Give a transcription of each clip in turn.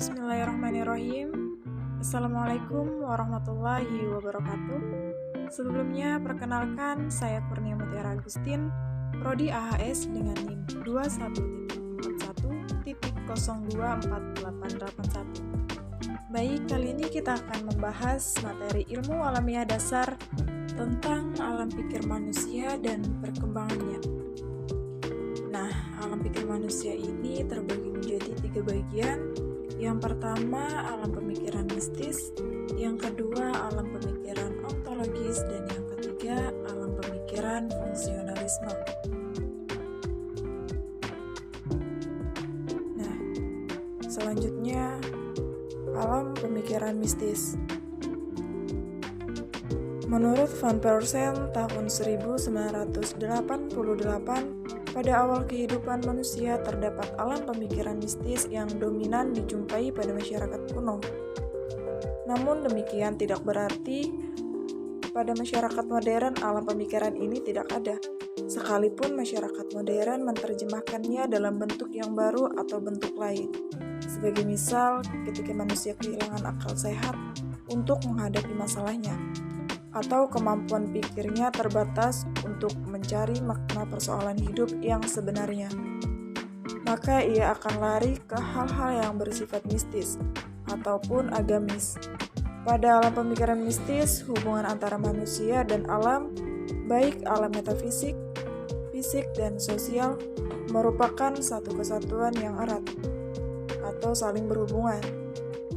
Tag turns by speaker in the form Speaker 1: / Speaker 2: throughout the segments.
Speaker 1: Bismillahirrahmanirrahim. Assalamualaikum warahmatullahi wabarakatuh. Sebelumnya, perkenalkan saya Kurnia Mutiara Agustin, Prodi AHS dengan NIM 21.41.024881. Baik, kali ini kita akan membahas materi ilmu alamiah dasar tentang alam pikir manusia dan perkembangannya. Nah, alam pikir manusia ini terbagi menjadi 3 bagian. Yang pertama, alam pemikiran mistis. Yang kedua, alam pemikiran ontologis. Dan yang ketiga, alam pemikiran fungsionalisme. Nah, selanjutnya, alam pemikiran mistis. Menurut Van Persien tahun 1988, pada awal kehidupan manusia terdapat alam pemikiran mistis yang dominan dijumpai pada masyarakat kuno. Namun demikian tidak berarti pada masyarakat modern alam pemikiran ini tidak ada. Sekalipun masyarakat modern menerjemahkannya dalam bentuk yang baru atau bentuk lain. Sebagai misal, ketika manusia kehilangan akal sehat untuk menghadapi masalahnya, atau kemampuan pikirnya terbatas untuk mencari makna persoalan hidup yang sebenarnya, maka ia akan lari ke hal-hal yang bersifat mistis ataupun agamis. Pada alam pemikiran mistis, hubungan antara manusia dan alam, baik alam metafisik, fisik, dan sosial, merupakan satu kesatuan yang erat atau saling berhubungan.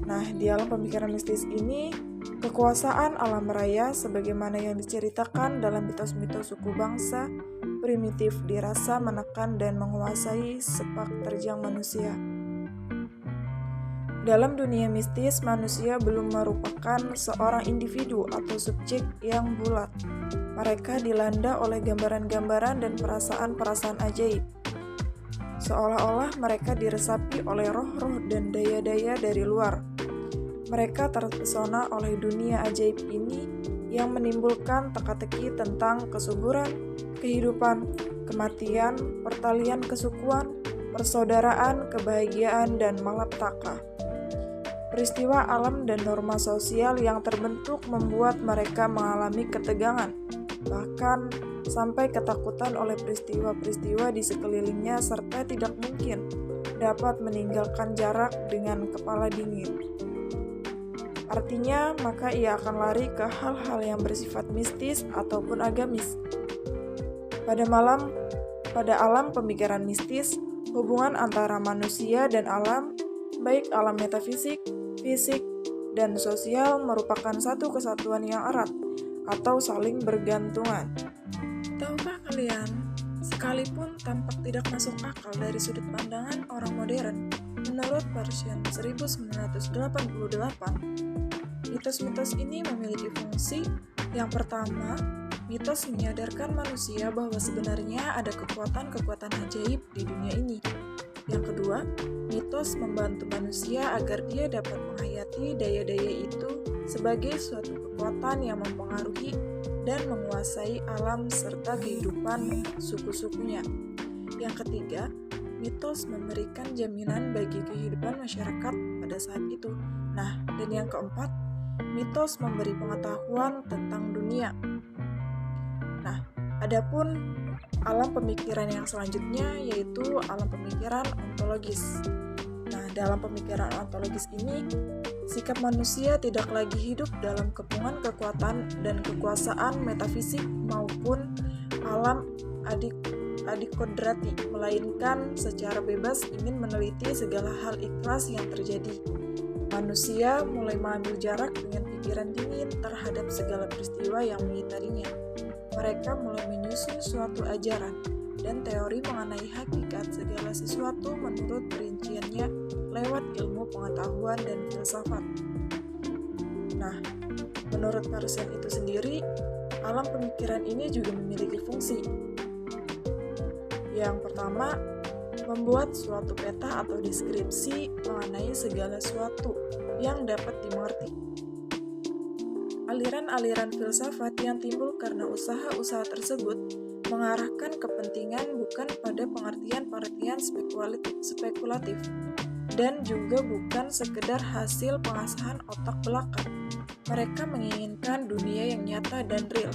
Speaker 1: Nah, di alam pemikiran mistis ini, kekuasaan alam raya sebagaimana yang diceritakan dalam mitos-mitos suku bangsa primitif dirasa menekan dan menguasai sepak terjang manusia. Dalam dunia mistis, manusia belum merupakan seorang individu atau subjek yang bulat. Mereka dilanda oleh gambaran-gambaran dan perasaan-perasaan ajaib. Seolah-olah mereka diresapi oleh roh-roh dan daya-daya dari luar. Mereka terpesona oleh dunia ajaib ini yang menimbulkan teka-teki tentang kesuburan, kehidupan, kematian, pertalian kesukuan, persaudaraan, kebahagiaan, dan malapetaka. Peristiwa alam dan norma sosial yang terbentuk membuat mereka mengalami ketegangan, bahkan sampai ketakutan oleh peristiwa-peristiwa di sekelilingnya serta tidak mungkin dapat meninggalkan jarak dengan kepala dingin. Artinya, maka ia akan lari ke hal-hal yang bersifat mistis ataupun agamis. Pada alam pemikiran mistis, hubungan antara manusia dan alam, baik alam metafisik, fisik, dan sosial merupakan satu kesatuan yang erat atau saling bergantungan. Tahukah kalian, sekalipun tampak tidak masuk akal dari sudut pandangan orang modern, menurut Persien 1988, mitos-mitos ini memiliki fungsi. Yang pertama, mitos menyadarkan manusia bahwa sebenarnya ada kekuatan-kekuatan ajaib di dunia ini. Yang kedua, mitos membantu manusia agar dia dapat menghayati daya-daya itu sebagai suatu kekuatan yang mempengaruhi dan menguasai alam serta kehidupan suku-sukunya. Yang ketiga, mitos memberikan jaminan bagi kehidupan masyarakat pada saat itu. Nah, dan yang keempat, mitos memberi pengetahuan tentang dunia. Nah, adapun alam pemikiran yang selanjutnya yaitu alam pemikiran ontologis. Nah, dalam pemikiran ontologis ini, sikap manusia tidak lagi hidup dalam kepungan kekuatan dan kekuasaan metafisik maupun alam adikodrati, melainkan secara bebas ingin meneliti segala hal ikhlas yang terjadi. Manusia mulai mengambil jarak dengan pikiran dingin terhadap segala peristiwa yang mengitarinya. Mereka mulai menyusun suatu ajaran dan teori mengenai hakikat segala sesuatu menurut perinciannya lewat ilmu pengetahuan dan filsafat. Nah, menurut Persien itu sendiri, alam pemikiran ini juga memiliki fungsi. Yang pertama, membuat suatu peta atau deskripsi mengenai segala sesuatu yang dapat dimengerti. Aliran-aliran filsafat yang timbul karena usaha-usaha tersebut mengarahkan kepentingan bukan pada pengertian-pengertian spekulatif, dan juga bukan sekedar hasil pengasahan otak belaka. Mereka menginginkan dunia yang nyata dan real.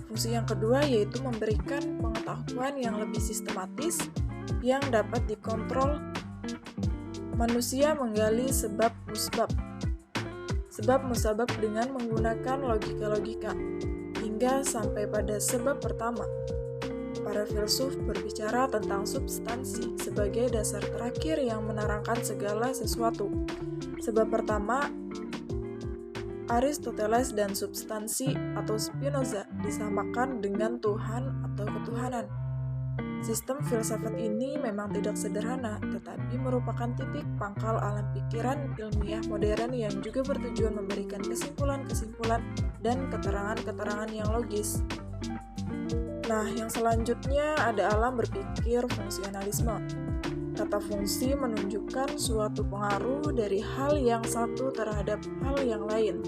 Speaker 1: Fungsi yang kedua yaitu memberikan pengetahuan yang lebih sistematis yang dapat dikontrol. Manusia menggali sebab musabab dengan menggunakan logika-logika hingga sampai pada sebab pertama. Para filsuf berbicara tentang substansi sebagai dasar terakhir yang menerangkan segala sesuatu. Sebab pertama, Aristoteles dan substansi atau Spinoza disamakan dengan Tuhan atau ketuhanan. Sistem filsafat ini memang tidak sederhana, tetapi merupakan titik pangkal alam pikiran ilmiah modern yang juga bertujuan memberikan kesimpulan-kesimpulan dan keterangan-keterangan yang logis. Nah, yang selanjutnya ada alam berpikir fungsionalisme. Kata fungsi menunjukkan suatu pengaruh dari hal yang satu terhadap hal yang lain.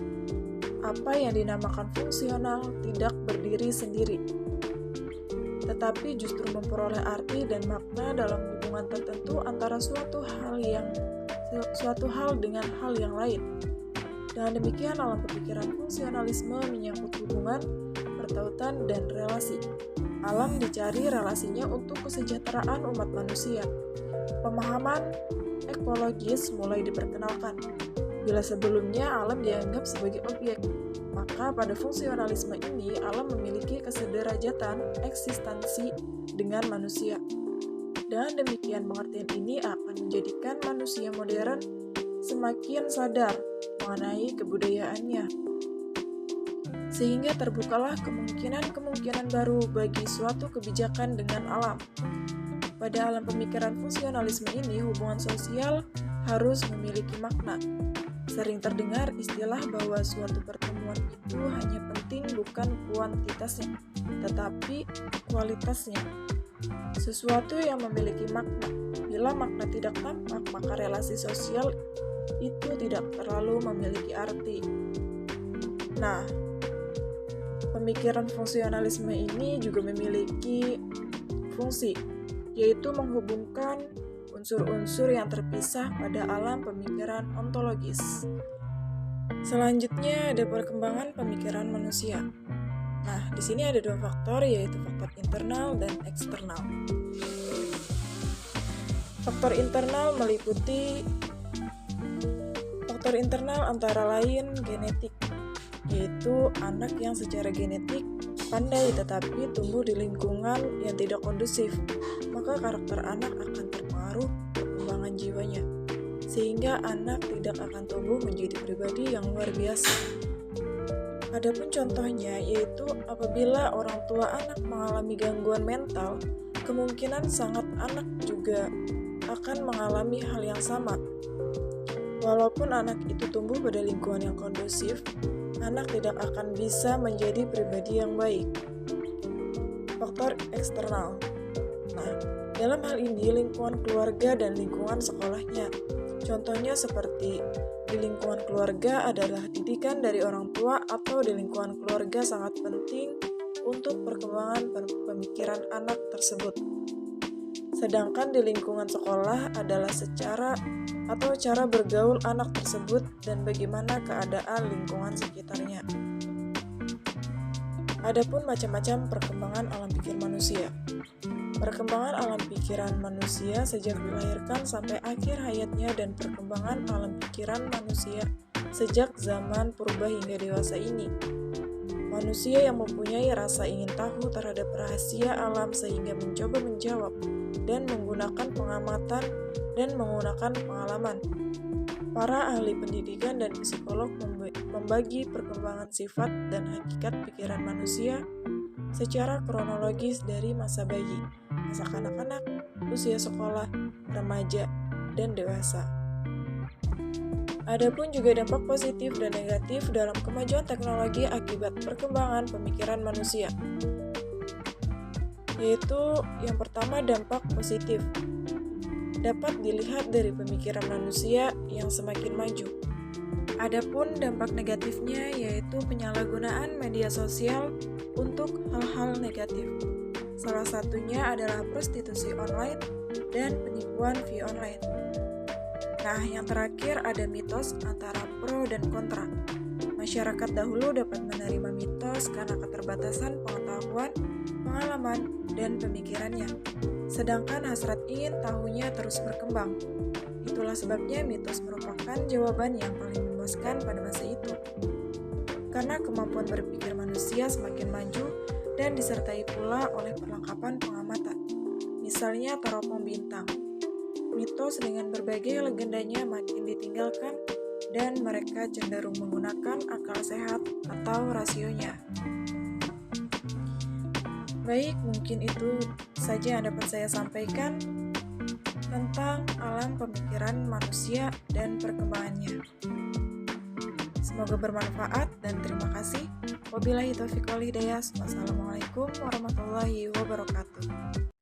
Speaker 1: Apa yang dinamakan fungsional tidak berdiri sendiri, tetapi justru memperoleh arti dan makna dalam hubungan tertentu antara suatu hal dengan hal yang lain. Dengan demikian, alam pemikiran fungsionalisme menyangkut hubungan, pertautan, dan relasi. Alam dicari relasinya untuk kesejahteraan umat manusia. Pemahaman ekologis mulai diperkenalkan. Bila sebelumnya alam dianggap sebagai objek, maka pada fungsionalisme ini alam memiliki kesederajatan eksistensi dengan manusia. Dengan demikian, pengertian ini akan menjadikan manusia modern semakin sadar mengenai kebudayaannya, sehingga terbukalah kemungkinan-kemungkinan baru bagi suatu kebijakan dengan alam. Pada alam pemikiran fungsionalisme ini, hubungan sosial harus memiliki makna. Sering terdengar istilah bahwa suatu pertemuan itu hanya penting bukan kuantitasnya, tetapi kualitasnya. Sesuatu yang memiliki makna. Bila makna tidak tampak, maka relasi sosial itu tidak terlalu memiliki arti. Nah, pemikiran fungsionalisme ini juga memiliki fungsi, yaitu menghubungkan unsur-unsur yang terpisah pada alam pemikiran ontologis. Selanjutnya ada perkembangan pemikiran manusia. Nah, di sini ada dua faktor, yaitu faktor internal dan eksternal. Faktor internal meliputi faktor internal antara lain genetik, yaitu anak yang secara genetik pandai tetapi tumbuh di lingkungan yang tidak kondusif, maka karakter anak akan terpengaruh perkembangan jiwanya, sehingga anak tidak akan tumbuh menjadi pribadi yang luar biasa. Adapun contohnya yaitu apabila orang tua anak mengalami gangguan mental, kemungkinan sangat anak juga akan mengalami hal yang sama. Walaupun anak itu tumbuh pada lingkungan yang kondusif, anak tidak akan bisa menjadi pribadi yang baik. Faktor eksternal. Nah, dalam hal ini lingkungan keluarga dan lingkungan sekolahnya. Contohnya seperti di lingkungan keluarga adalah didikan dari orang tua atau di lingkungan keluarga sangat penting untuk perkembangan pemikiran anak tersebut. Sedangkan di lingkungan sekolah adalah cara bergaul anak tersebut dan bagaimana keadaan lingkungan sekitarnya. Adapun macam-macam perkembangan alam pikir manusia. Perkembangan alam pikiran manusia sejak dilahirkan sampai akhir hayatnya dan perkembangan alam pikiran manusia sejak zaman purba hingga dewasa ini. Manusia yang mempunyai rasa ingin tahu terhadap rahasia alam sehingga mencoba menjawab dan menggunakan pengamatan dan menggunakan pengalaman. Para ahli pendidikan dan psikolog membagi perkembangan sifat dan hakikat pikiran manusia secara kronologis dari masa bayi, masa kanak-kanak, usia sekolah, remaja, dan dewasa. Adapun juga dampak positif dan negatif dalam kemajuan teknologi akibat perkembangan pemikiran manusia. Yaitu yang pertama dampak positif. Dapat dilihat dari pemikiran manusia yang semakin maju. Adapun dampak negatifnya yaitu penyalahgunaan media sosial untuk hal-hal negatif. Salah satunya adalah prostitusi online dan penipuan via online. Nah, yang terakhir ada mitos antara pro dan kontra. Masyarakat dahulu dapat menerima mitos karena keterbatasan pengetahuan, pengalaman, dan pemikirannya. Sedangkan hasrat ingin tahunya terus berkembang. Itulah sebabnya mitos merupakan jawaban yang paling memuaskan pada masa itu. Karena kemampuan berpikir manusia semakin maju dan disertai pula oleh perlengkapan pengamatan. Misalnya teropong bintang. Mitos dengan berbagai legendanya makin ditinggalkan dan mereka cenderung menggunakan akal sehat atau rasionya. Baik, mungkin itu saja yang dapat saya sampaikan tentang alam pemikiran manusia dan perkembangannya. Semoga bermanfaat dan terima kasih. Wabillahi taufiq wal hidayah. Wassalamualaikum warahmatullahi wabarakatuh.